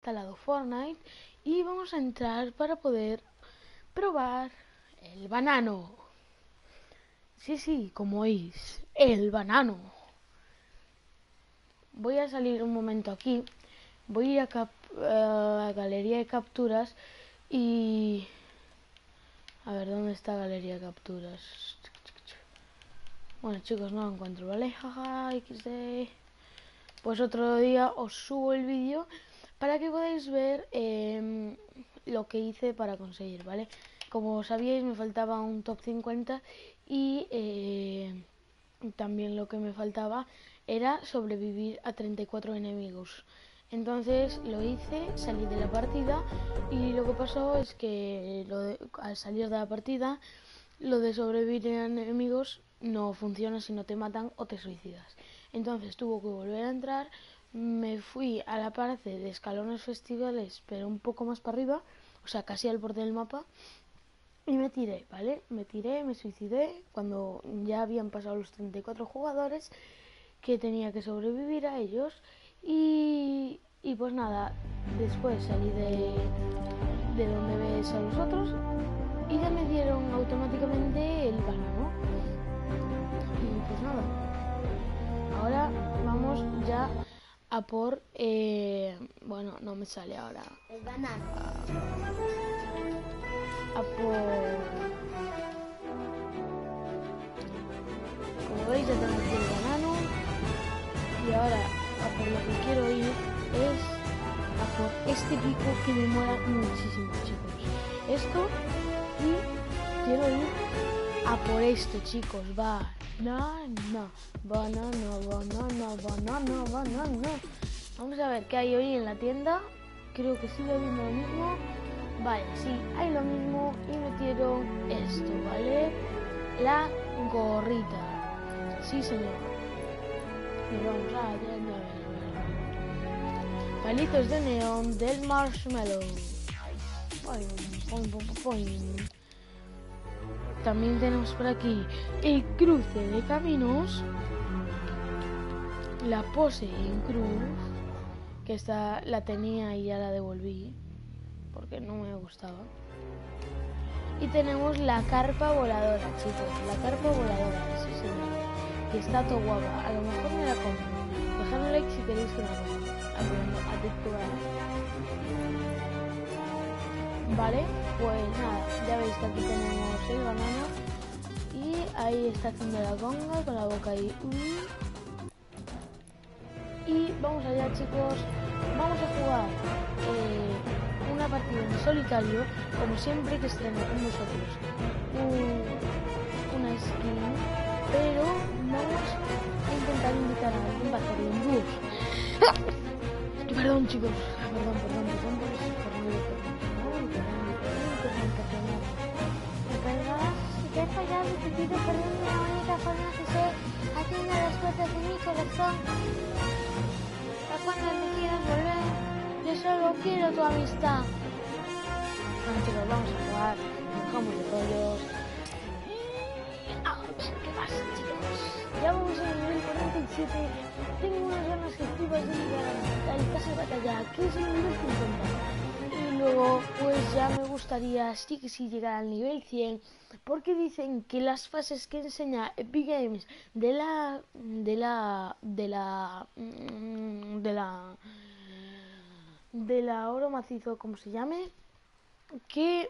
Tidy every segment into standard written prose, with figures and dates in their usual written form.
Instalado Fortnite y vamos a entrar para poder probar el banano. Sí, como oís, el banano. Voy a salir un momento aquí, voy a ir a galería de capturas y... A ver, ¿dónde está galería de capturas? Bueno, chicos, no lo encuentro, ¿vale? Jaja, XD. Pues otro día os subo el vídeo para que podáis ver lo que hice para conseguir, ¿vale? Como sabíais, me faltaba un top 50 y también lo que me faltaba era sobrevivir a 34 enemigos. Entonces lo hice, salí de la partida y lo que pasó es que al salir de la partida, lo de sobrevivir a enemigos no funciona si no te matan o te suicidas. Entonces tuvo que volver a entrar, me fui a la parte de escalones festivales, pero un poco más para arriba, o sea, casi al borde del mapa, y me tiré, ¿vale? Me suicidé cuando ya habían pasado los 34 jugadores, que tenía que sobrevivir a ellos, y pues nada, después salí de donde ves a los otros, y ya me dieron automáticamente el banano. Y pues nada, ahora vamos ya a por... bueno, no me sale ahora. El banano. A por... Como veis ya tengo aquí el banano. Y ahora a por lo que quiero ir es a por este pico que me mola muchísimo, chicos. Esto, y quiero ir a por esto, chicos. Banano. Vamos a ver qué hay hoy en la tienda. Creo que sigue habiendo lo mismo. Vale, sí, hay lo mismo y metieron esto, ¿vale? La gorrita. Sí, señor. Y vamos a ver. Palitos de neón del marshmallow. También tenemos por aquí el cruce de caminos, la pose en cruz, que esta la tenía y ya la devolví porque no me gustaba. Y tenemos la carpa voladora, chicos, la carpa voladora, sí señor, que está todo guapa. A lo mejor me la compro. Dejad un like si queréis que la compre. Vale, pues nada, ya veis que aquí tenemos el banano y ahí está haciendo la conga con la boca ahí. Y vamos allá, chicos, vamos a jugar una partida en solitario, como siempre que estreno con vosotros una skin, pero vamos a intentar invitar a alguien para hacerlo en dúos. Perdón, chicos, perdón. Te he fallado y te pido perdón de la única forma que sé, haciendo las puertas de mi corazón. ¿A cuando me quieras volver? Yo solo quiero tu amistad. Bueno, chicos, vamos a jugar, dejamos de rollos. A ver qué pasa, chicos. Ya vamos en el nivel 47. Tengo unas ganas gestivas de llegar al casa de batalla, que es el nivel 50. Y luego, pues ya me gustaría sí que sí llegar al nivel 100, porque dicen que las fases que enseña Epic Games de la oro macizo, como se llame, que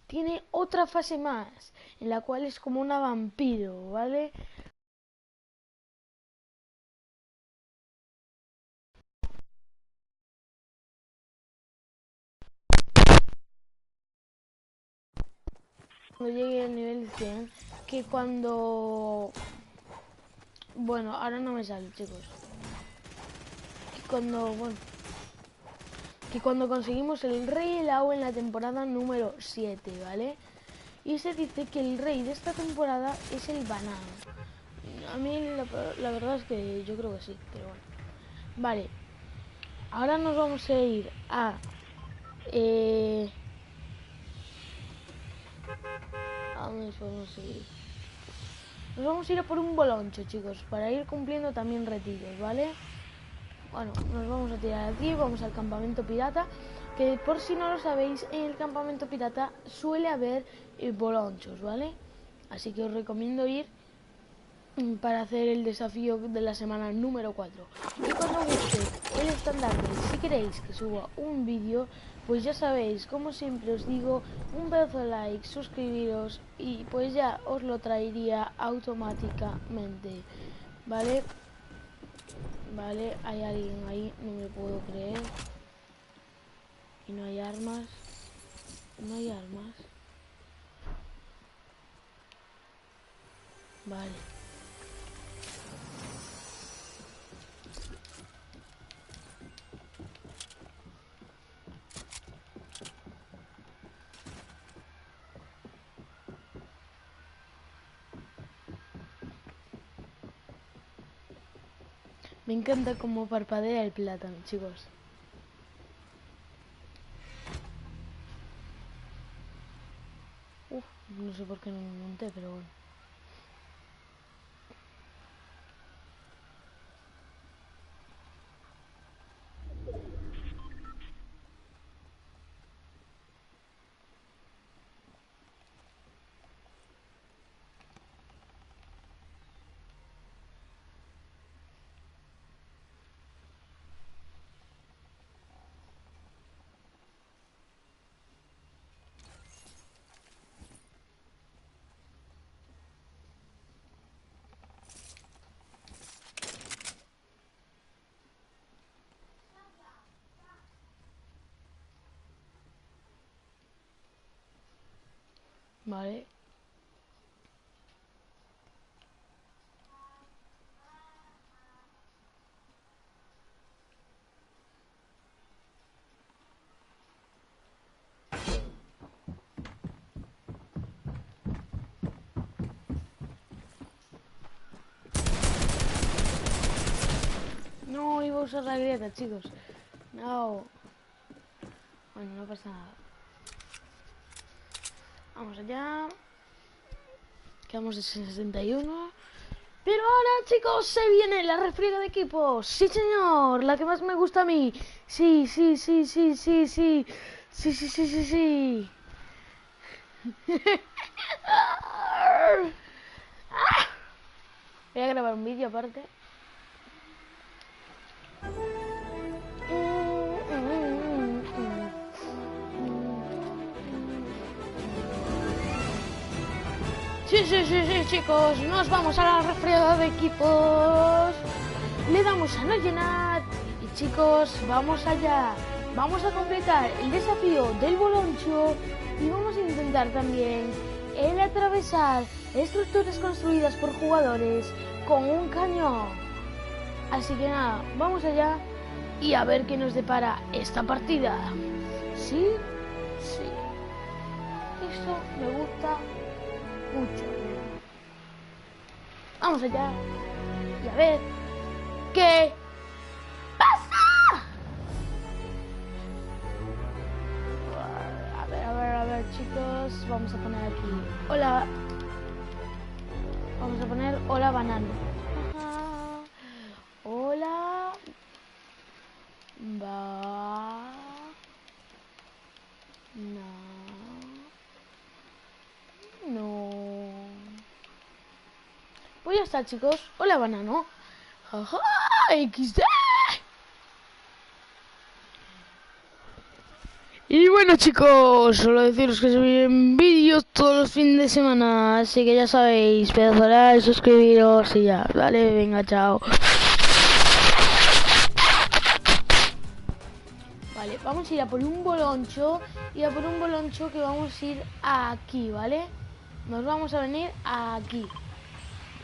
tiene otra fase más, en la cual es como una vampiro, ¿vale? Cuando llegue al nivel 100, que cuando... Bueno, ahora no me sale, chicos. Que cuando conseguimos el rey helado en la temporada número 7, ¿vale? Y se dice que el rey de esta temporada es el banano. A mí la verdad es que yo creo que sí, pero bueno. Vale, ahora nos vamos a ir a... ¿A dónde nos podemos ir? Nos vamos a ir a por un boloncho, chicos, para ir cumpliendo también retiros, ¿vale? Bueno, nos vamos a tirar aquí, vamos al campamento pirata, que por si no lo sabéis, en el campamento pirata suele haber bolonchos, ¿vale? Así que os recomiendo ir para hacer el desafío de la semana número 4. Y cuando guste el estandarte, si queréis que suba un vídeo, pues ya sabéis, como siempre os digo, un pedazo de like, suscribiros y pues ya os lo traería automáticamente, ¿vale? Vale, hay alguien ahí, no me puedo creer. Y no hay armas. No hay armas. Vale. Me encanta cómo parpadea el plátano, chicos. No sé por qué no me monté, pero bueno. Vale. No, iba a usar la grieta, chicos. No. Bueno, no pasa nada. Vamos allá. Quedamos en 61. Pero ahora, chicos, se viene la refriega de equipos. Sí, señor, la que más me gusta a mí. Sí, sí, sí, sí, sí, sí. Sí, sí, sí, sí, sí. Voy a grabar un vídeo aparte. Sí, sí, sí, sí, chicos, nos vamos a la refriega de equipos. Le damos a no llenar y chicos, vamos allá. Vamos a completar el desafío del boloncho y vamos a intentar también el atravesar estructuras construidas por jugadores con un cañón. Así que nada, vamos allá y a ver qué nos depara esta partida. ¿Sí? Sí. Eso me gusta mucho. Vamos allá y a ver qué pasa. A ver, chicos, vamos a poner aquí hola. Vamos a poner hola banano. Hola va no. Pues ya está, chicos. Hola banano. Jaja, XD. Y bueno, chicos, solo deciros que suben vídeos todos los fines de semana, así que ya sabéis, pedazo de like, suscribiros y ya, vale, venga, chao. Vale, vamos a ir a por un boloncho y a por un boloncho que vamos a ir aquí, ¿vale? Nos vamos a venir aquí.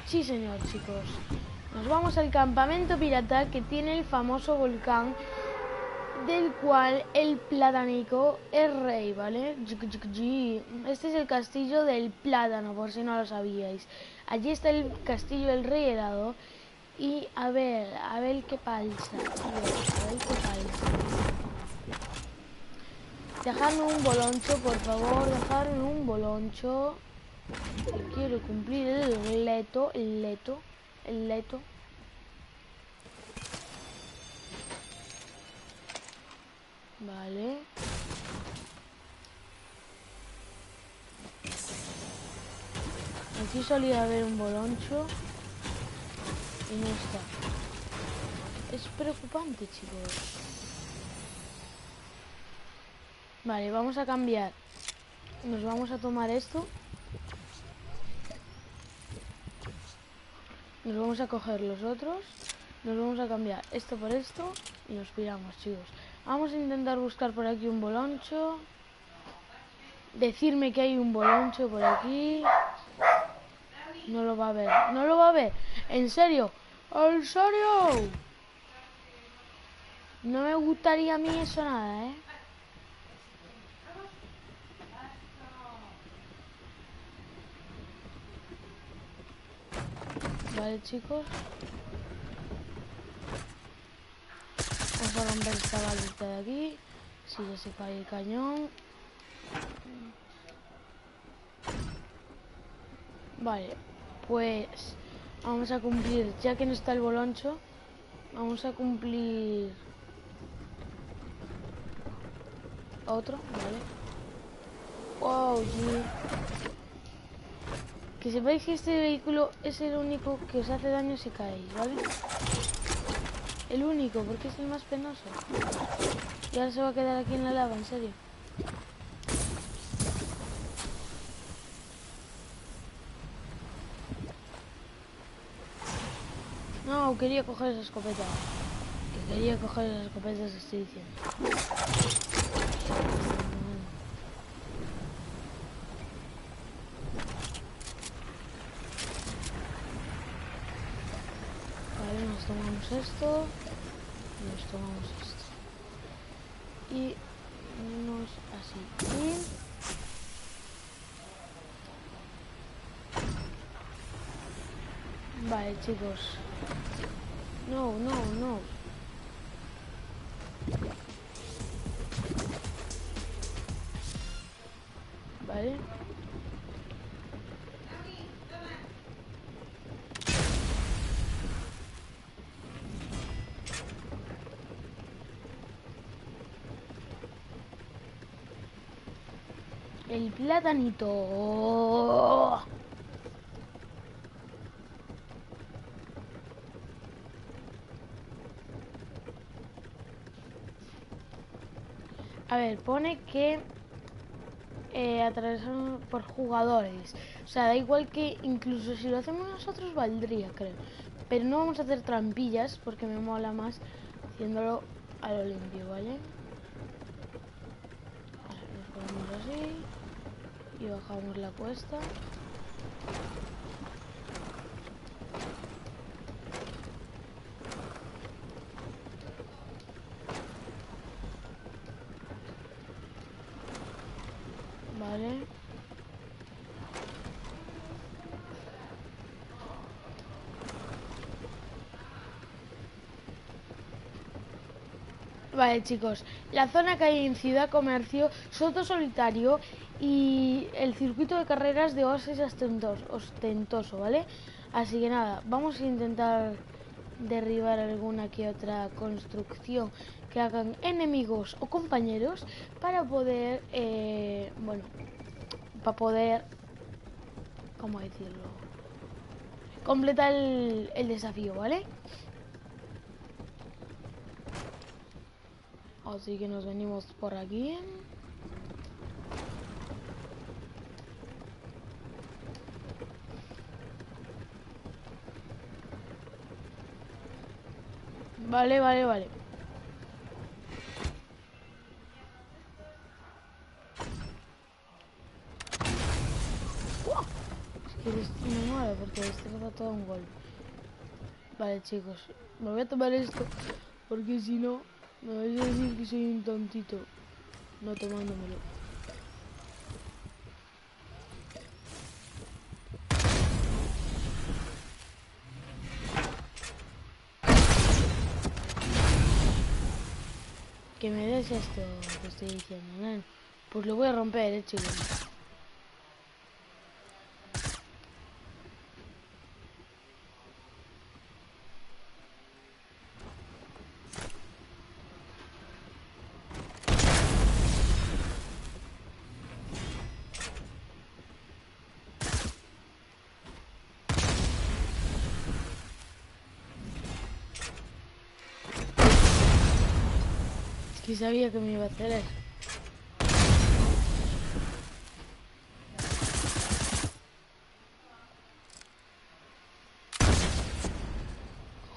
Sí, señor, chicos. Nos vamos al campamento pirata que tiene el famoso volcán del cual el platánico es rey, ¿vale? Este es el castillo del plátano, por si no lo sabíais. Allí está el castillo del rey helado. Y a ver qué pasa. A ver qué pasa. Dejadme un boloncho, por favor, dejadme un boloncho. Que quiero cumplir el leto. Vale. Aquí solía haber un boloncho y no está. Es preocupante, chicos. Vale, vamos a cambiar. Nos vamos a tomar esto. Nos vamos a coger los otros. Nos vamos a cambiar esto por esto y nos piramos, chicos. Vamos a intentar buscar por aquí un boloncho. Decirme que hay un boloncho por aquí. No lo va a ver. No lo va a ver. ¿En serio? ¿En serio? No me gustaría a mí eso nada, ¿eh? Vale, chicos. Vamos a romper esta balita de aquí. Si ya se cae el cañón. Vale, pues vamos a cumplir, ya que no está el boloncho, vamos a cumplir otro, ¿vale? Wow, sí. Que sepáis que este vehículo es el único que os hace daño si caéis, ¿vale? El único, porque es el más penoso. Y ahora se va a quedar aquí en la lava, en serio. No, quería coger esa escopeta. Que quería coger esa escopeta, os estoy diciendo. Vale, nos tomamos esto. Nos tomamos esto. Y unos así. Vale, chicos. No, no, no. Vale. El platanito. A ver, pone que atravesar por jugadores. O sea, da igual que incluso si lo hacemos nosotros valdría, creo. Pero no vamos a hacer trampillas porque me mola más haciéndolo a lo limpio, ¿vale? Nos ponemos así y bajamos la cuesta. Vale. Vale, chicos, la zona que hay en Ciudad Comercio, Soto Solitario y el circuito de carreras de Oasis ostentoso, ¿vale? Así que nada, vamos a intentar derribar alguna que otra construcción que hagan enemigos o compañeros para poder, bueno, para poder, ¿cómo decirlo? Completar el desafío, ¿vale? Así que nos venimos por aquí. Vale, vale, vale. ¡Uah! Es que me mola porque destroza todo un golpe. Vale, chicos, me voy a tomar esto porque si no me vais a decir que soy un tontito no tomándomelo. Que me des esto que estoy diciendo, ¿no? Pues lo voy a romper, chicos. Que sabía que me iba a hacer eso.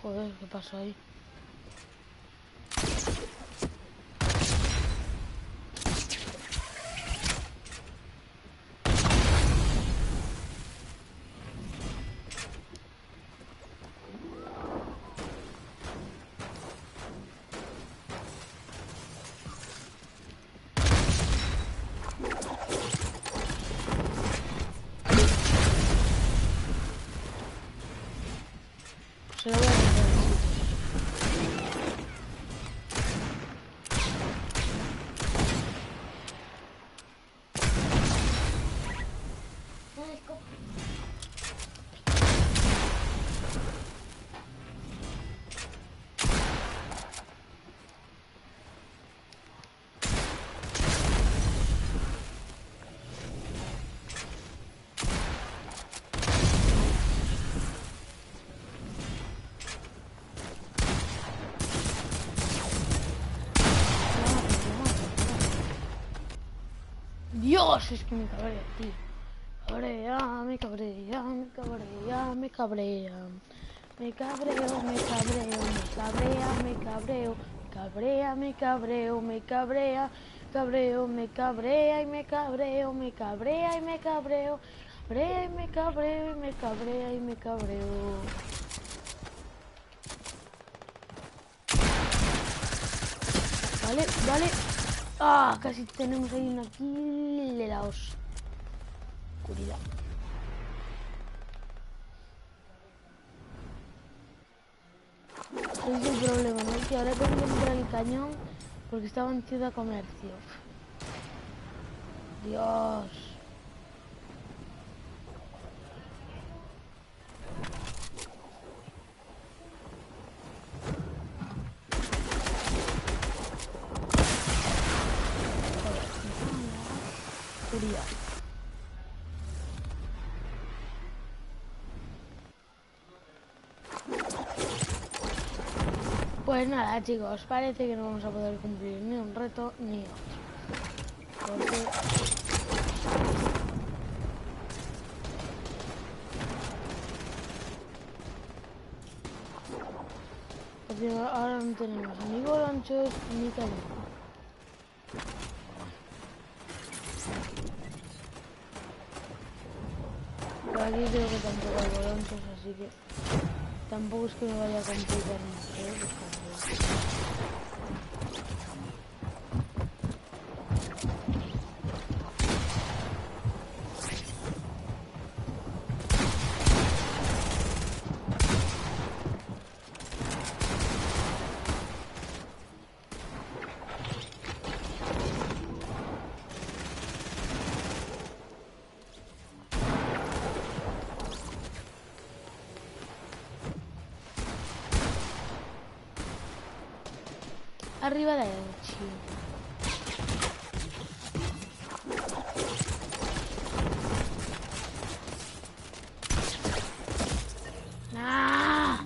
Joder, ¿qué pasó ahí? Se lo voy a meter. Dios, es que me cabrea, tío. Me cabrea, me cabrea, me cabrea. Me cabreo, me cabreo, me cabrea, me cabreo. Cabrea, me cabreo, me cabrea. Cabreo, me cabrea y me cabreo, me cabrea y me cabreo. Cabrea y me cabreo y me cabrea y me cabreo. Vale, vale. Ah, casi tenemos ahí una kill de la oscuridad. Ese es el problema, ¿no? Que ahora tengo que entrar el cañón porque estaba en Ciudad Comercio. Dios. Oscuridad. Pues nada, chicos, parece que no vamos a poder cumplir ni un reto ni otro. Porque ahora no tenemos ni bolonchos ni cañón. Pero aquí creo que tampoco hay bolonchos, así que tampoco es que me vaya a complicar mucho, Arriba de Echi. ¡Ah!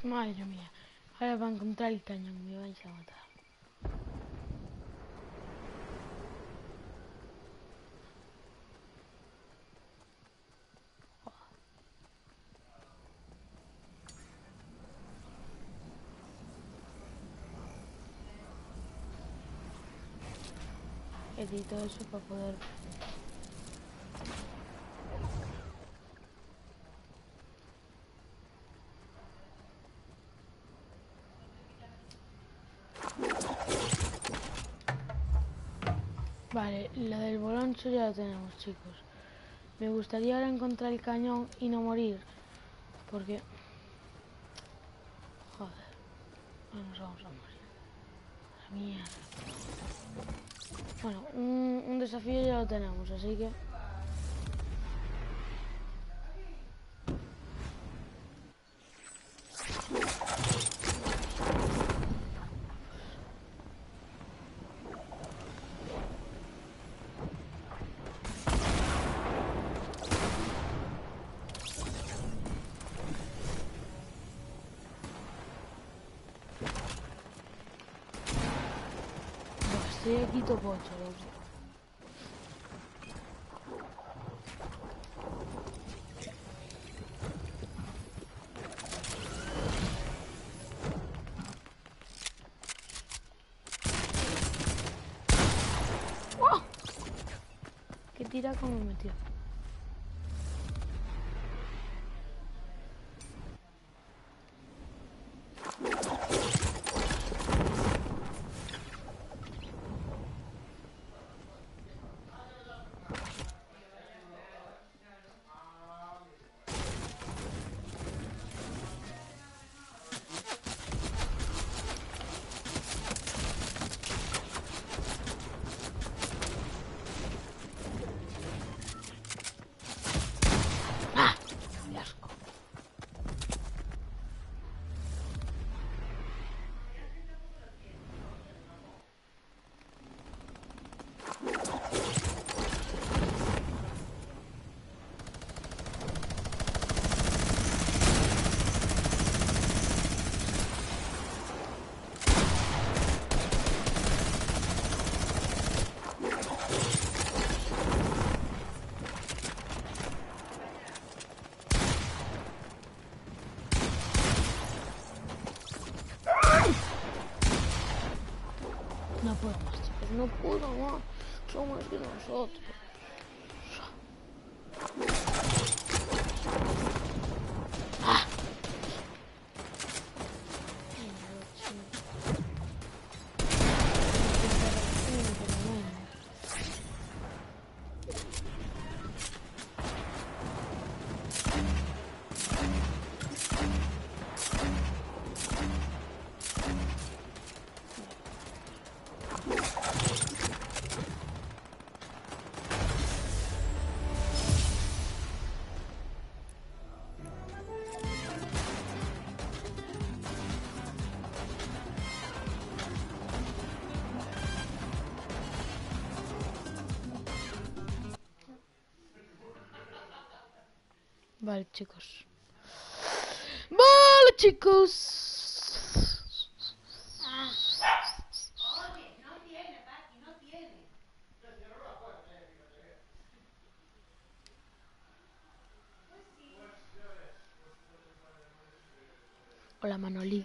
Madre mía. Ahora para encontrar el cañón me vais a matar. Edito eso para poder... Vale, la del boloncho ya la tenemos, chicos. Me gustaría ahora encontrar el cañón y no morir. Porque... Joder. No nos vamos a morir. La mierda. Bueno, un desafío ya lo tenemos, así que... Estoy aquí topocho, loco. ¡Oh! ¿Qué tira como metió? No puedo más, chicos, no puedo más. Son más que nosotros. ¡Ah! Vale, chicos. Vale, chicos. Hola, Manolí.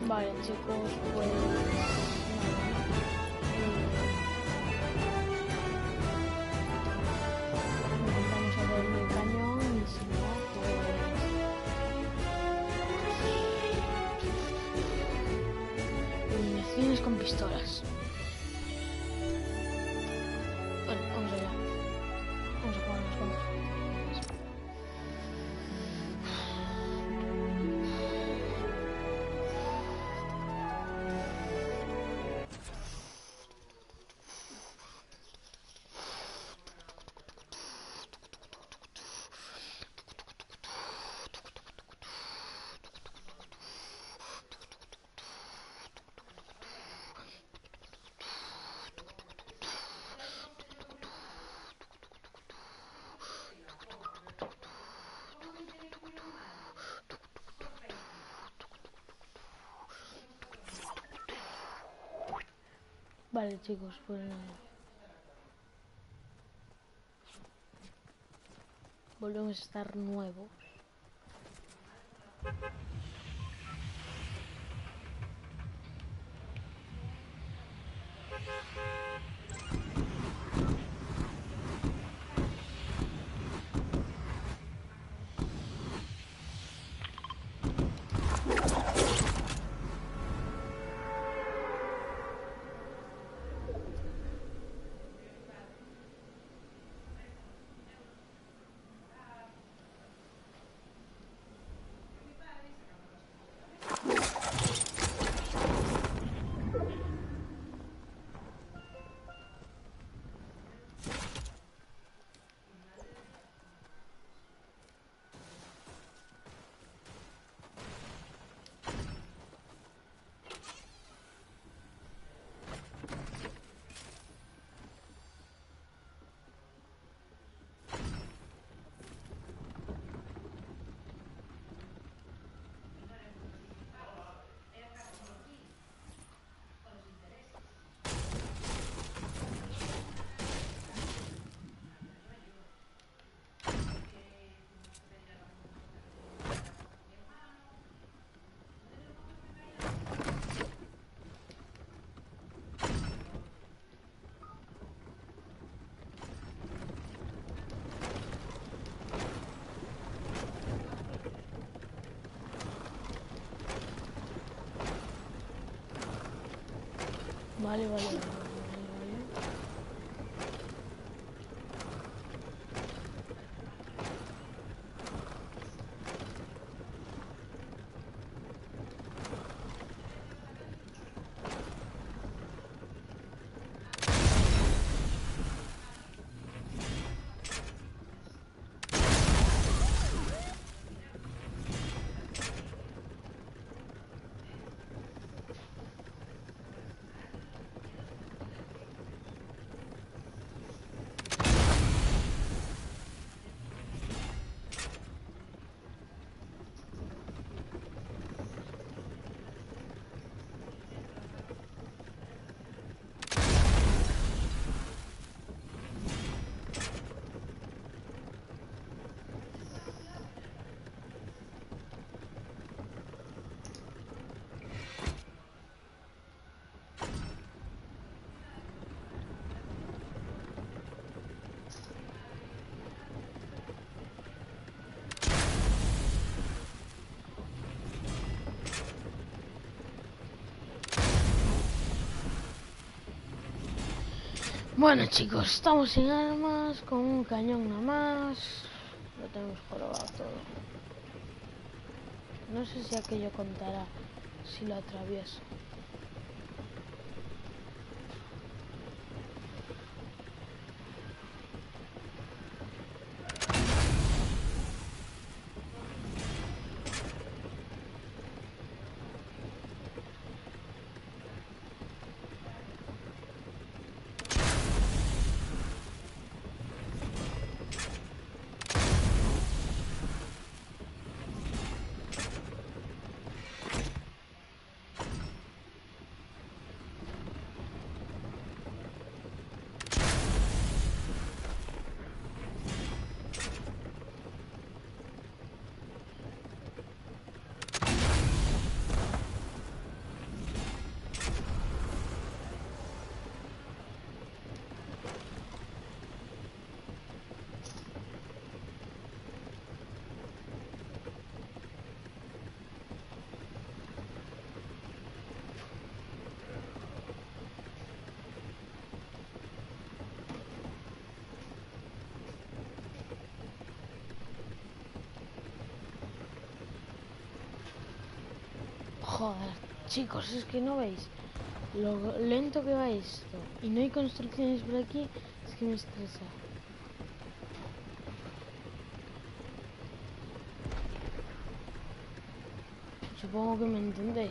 Vale, chicos, pues... Vamos a ver el cañón y si no, pues... Eliminaciones con pistolas. Bueno, vamos allá. Vamos a jugar unas cuantas. Vale, chicos, pues nada. Volvemos a estar nuevos. Vale, vale, vale, vale, vale. Bueno chicos, estamos sin armas, con un cañón nada más. Lo tenemos jorobado todo. No sé si aquello contará si lo atravieso. Joder, chicos, es que no veis lo lento que va esto. Y no hay construcciones por aquí, es que me estresa. Supongo que me entendéis.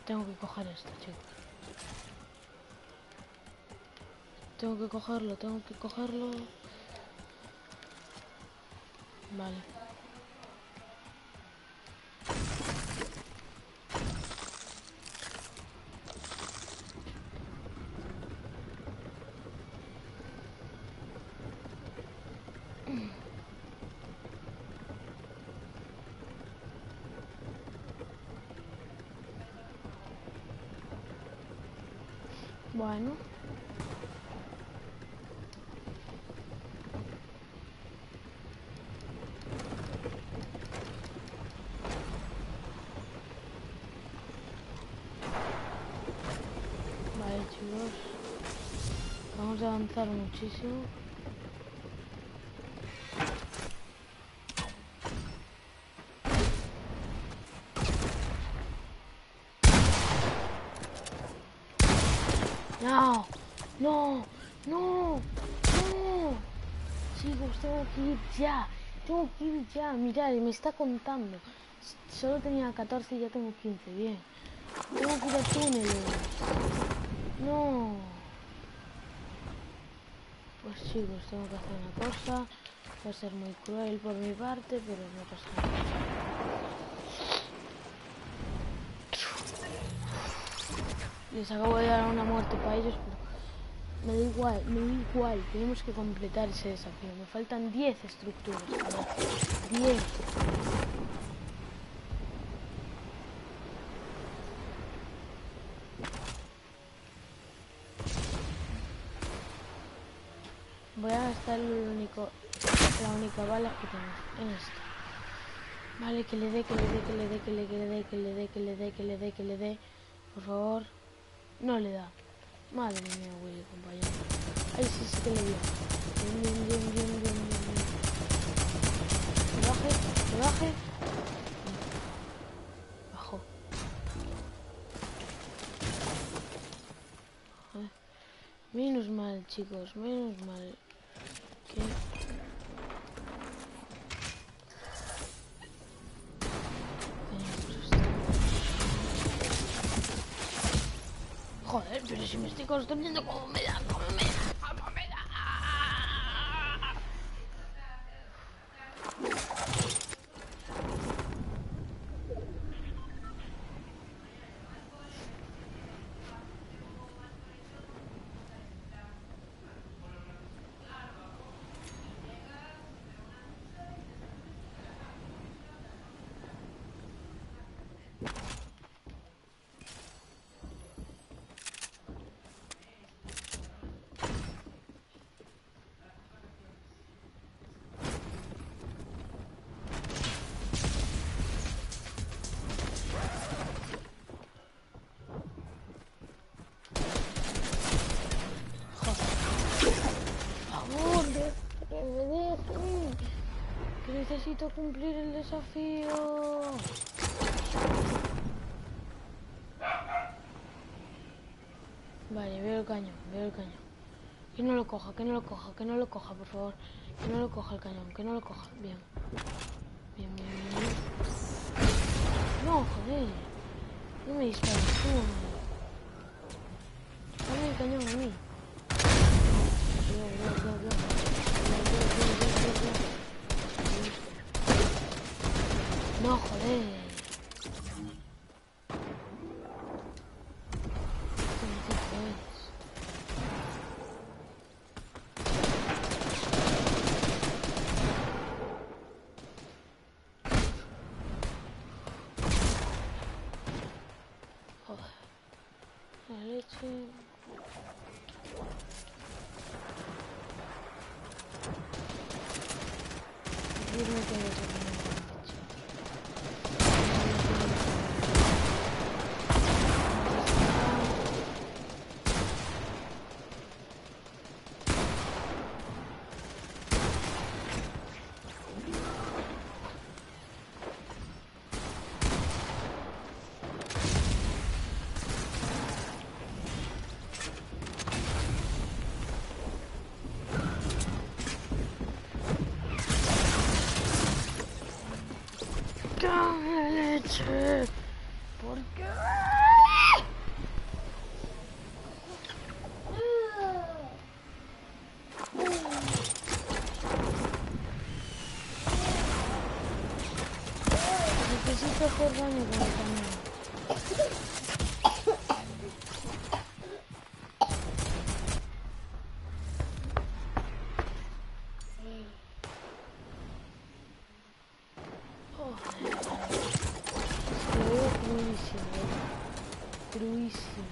Tengo que coger esto, chicos. Tengo que cogerlo, tengo que cogerlo. Vale. Bueno. Vale, chicos. Vamos a avanzar muchísimo. No, no, no, no. Chicos, tengo que ir ya. Tengo que ir ya. Mirad, me está contando. Solo tenía 14 y ya tengo 15. Bien. Tengo que ir a túneles. No. Pues chicos, tengo que hacer una cosa. Va a ser muy cruel por mi parte, pero no pasa nada. Les acabo de dar una muerte para ellos, pero me da igual, me da igual. Tenemos que completar ese desafío. Me faltan 10 estructuras. 10. esta es la única bala que tengo. En esto. Vale, que le dé. Por favor. No le da. Madre mía, Willy, compañero. Ahí sí que le dio. Bien. Que baje. Bajó. Menos mal, chicos, menos mal. ¿Qué? Joder, pero si me estoy construyendo, ¿cómo me da? Necesito cumplir el desafío. Vale, veo el cañón. Que no lo coja, por favor. Que no lo coja el cañón, que no lo coja. Bien. No, joder. No me dispares tú. Dame el cañón a mí. No, joder. Joder. La leche. Dime que hay otro cañón. ¡Qué leche! ¿Por qué? Necesito hacer daño con el cañón. Cruísimo.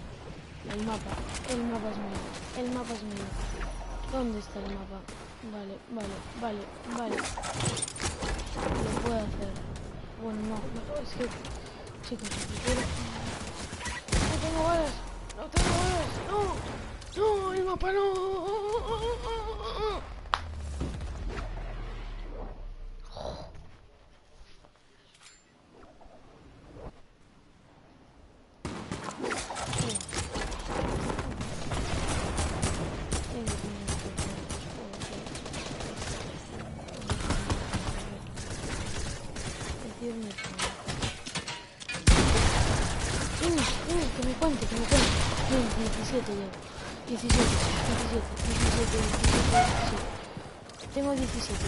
El mapa es mío. ¿Dónde está el mapa? Vale. Lo puedo hacer. Bueno, no, es que... Chicos, no tengo balas. No, el mapa no. Que me cuente. 17 llevo. 17. Tengo 17.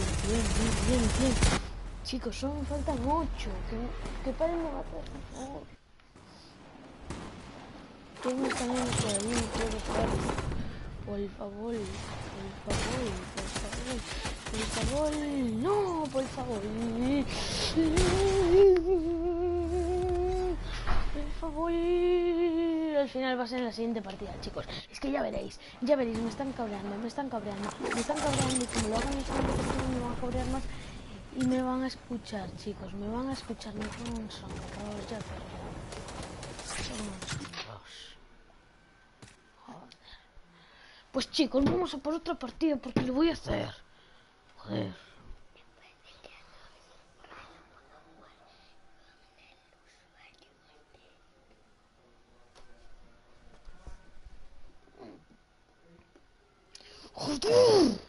Bien. Chicos, solo me faltan 8. Que paren de matar, por favor. Tengo unos cañones por ahí, no puedo jugar. Por favor. No, por favor. Por favor. pero el final va a ser en la siguiente partida, chicos. Es que ya veréis, me están cabreando, y como lo hagan en la siguiente partida me van a cabrear más y me van a escuchar, chicos, me van a escuchar, me van a sonros, ya Joder. Pues chicos, vamos a por otra partida porque lo voy a hacer. Joder. ¡Joder!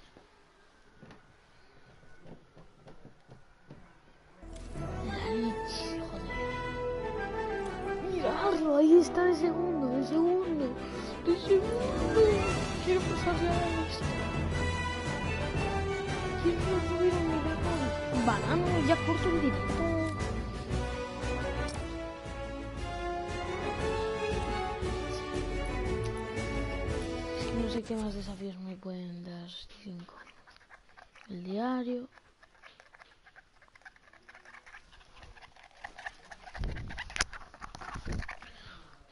La leche, joder. Miradlo, ahí está de segundo. Quiero pasar ya a esto. Quiero subir un nivel. Banano, ya corto el directo. Es que no sé qué más desafíos me pueden dar. 5. El diario.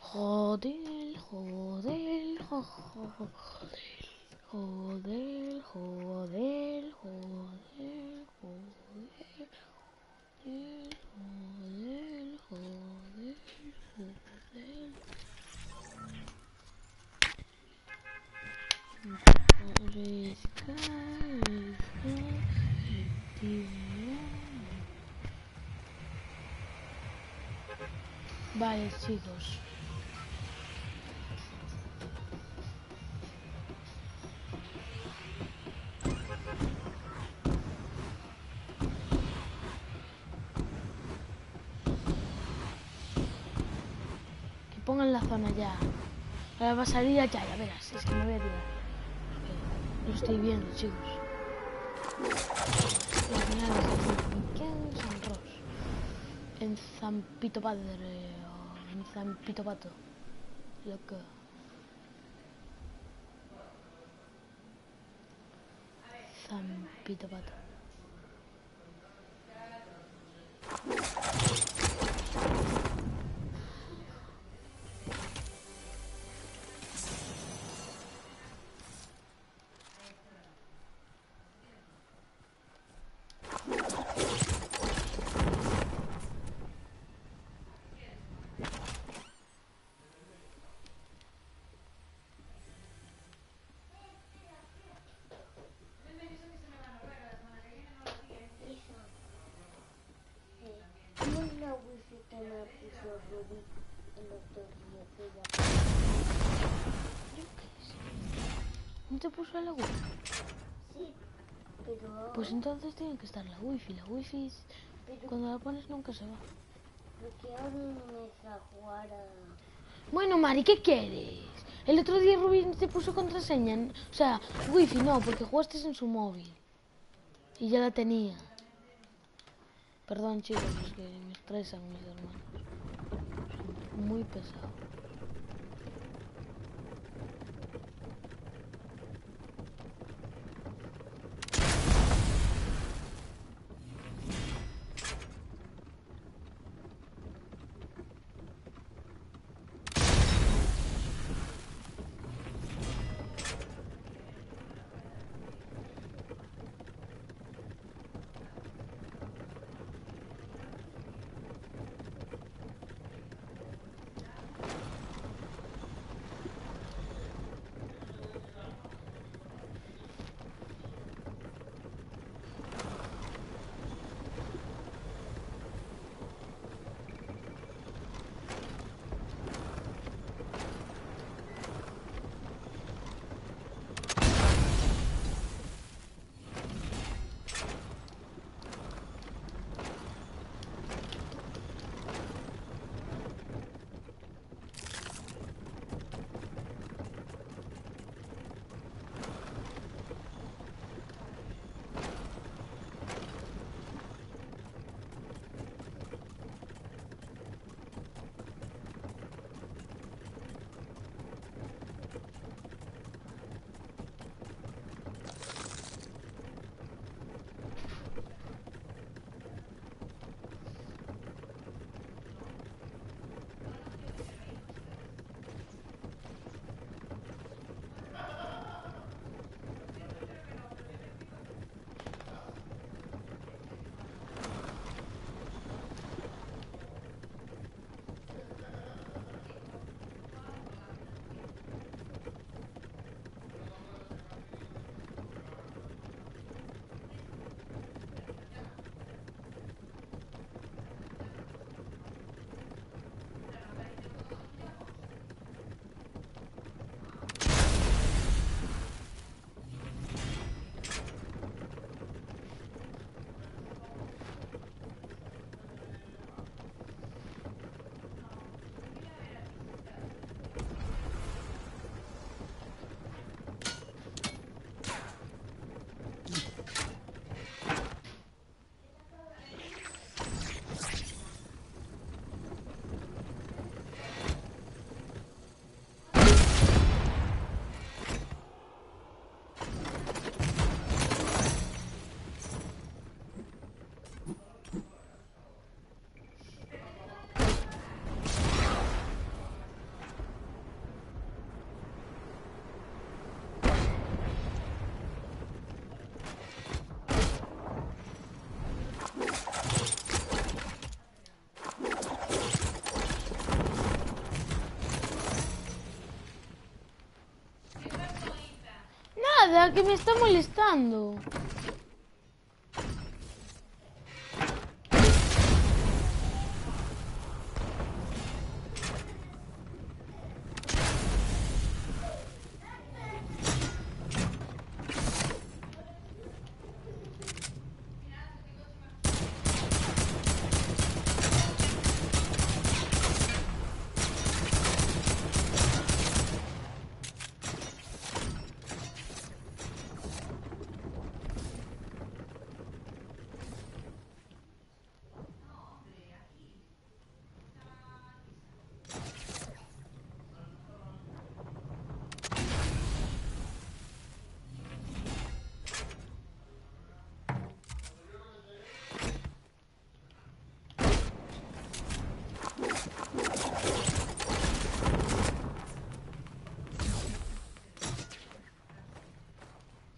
Joder. Vale, chicos. Que pongan la zona ya. Ahora va a salir ya verás. Es que me voy a tirar. Lo estoy viendo, chicos. Las finales de ¿quién son Ross? En Zampito Padre o en Zampito Pato. Loco. Zampito Pato. ¿No te puso la wifi? Sí, pero... Pues entonces tiene que estar la wifi. La wifi cuando la pones nunca se va. Porque ahora no me deja jugar a... Bueno, Mari, ¿qué quieres? El otro día Rubín te puso contraseña. O sea, wifi no, porque jugaste en su móvil. Y ya la tenía. Perdón, chicos, es que me estresan mis hermanos. Son muy pesados. ¡Hala! ¡Que me está molestando!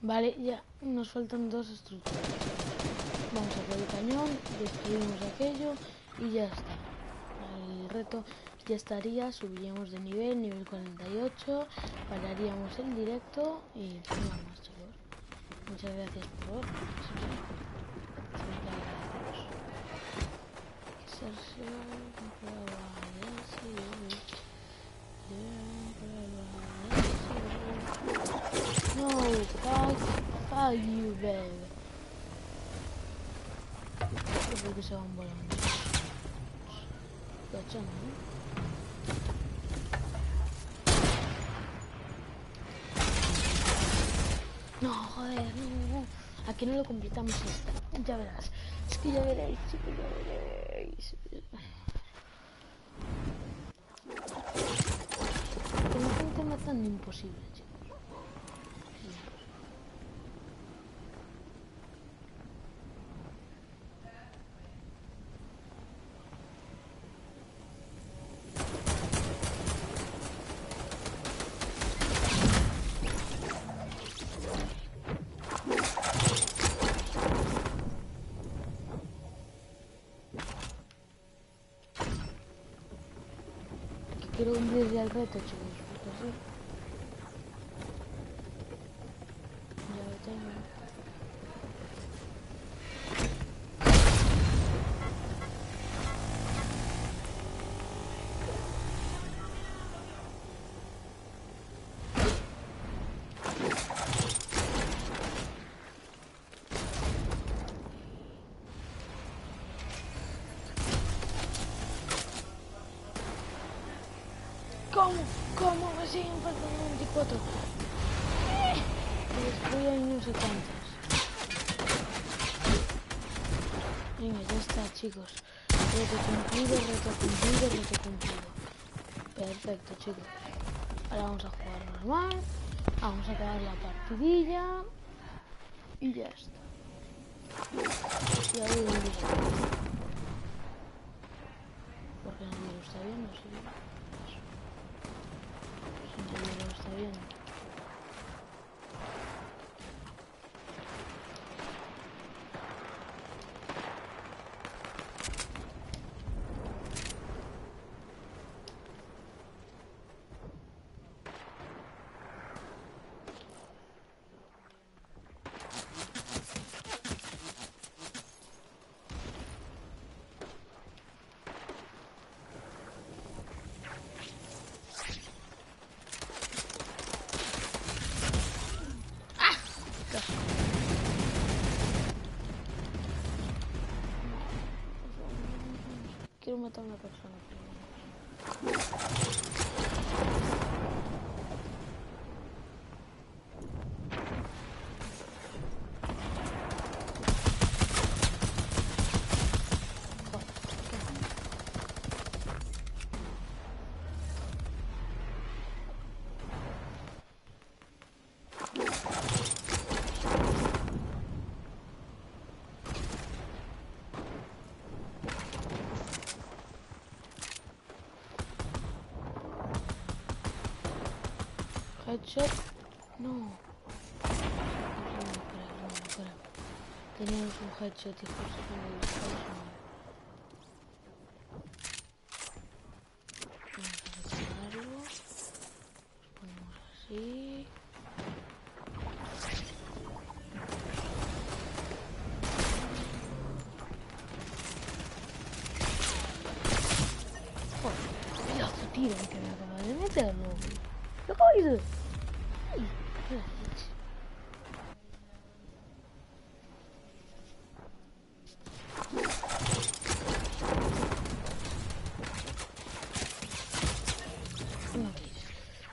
Vale, ya nos faltan 2 estructuras. Vamos a por el cañón, destruimos aquello y ya está. El reto ya estaría, subiríamos de nivel 48, pararíamos el directo y nada más, chicos. Muchas gracias por ver. No, fuck you, baby. Creo que se van volando. Cachando, ¿no? No, joder, no. ¿A qué no lo completamos esta? Ya verás. Es que ya veréis, chicos, ya veréis. Que me están matando imposible, chicos. Quiero cumplir ya el reto, chicos, porque sí. Ya lo tengo. ¿Cómo me siguen faltando 24? Que destruyan no sé cuántas. Venga, ya está, chicos. Reto cumplido, reto cumplido, reto cumplido. Perfecto, chicos. Ahora vamos a jugar normal. Vamos a acabar la partidilla. Y ya está. Y ahora voy a ir. Porque nadie lo está viendo, ¿sí? Si nadie lo está viendo. Quiero matar a una persona. Headshot. No. Espera. Teníamos un headshot y justo cuando lo disparamos. Vamos a separarlo. Lo ponemos así. ir! ¡Ay! ¡Qué la leche! No quieres.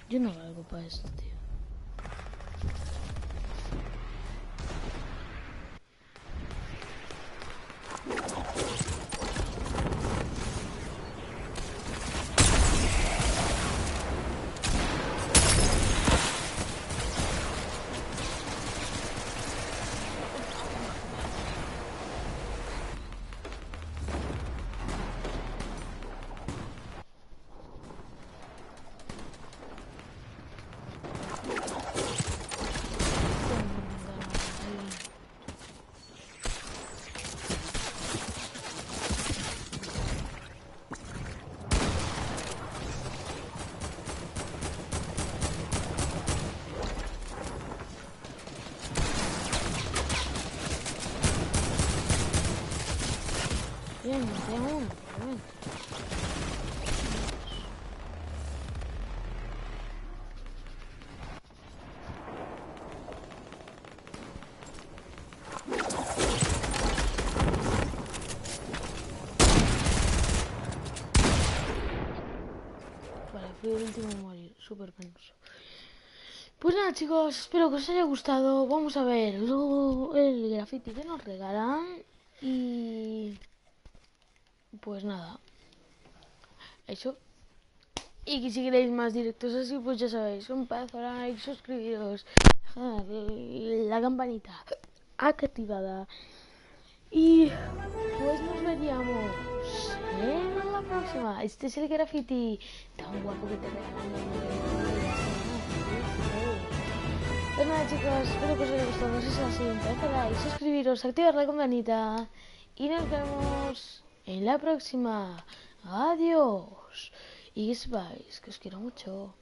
Yo no valgo para esto, tío. Bien, tengo uno, bien. Vale, fui el último en morir, súper penoso. Pues nada, chicos, espero que os haya gustado. Vamos a ver el graffiti que nos regalan. Y pues nada, eso. Y que si queréis más directos así, pues ya sabéis, un pedazo de like, suscribiros, la campanita activada. Y pues nos veríamos en la próxima. Este es el graffiti tan guapo que te regalan. Pues nada, chicos, espero que os haya gustado. Si es así, dadle like, suscribiros, activar la campanita. Y nos vemos en la próxima. Adiós. Y que sepáis que os quiero mucho.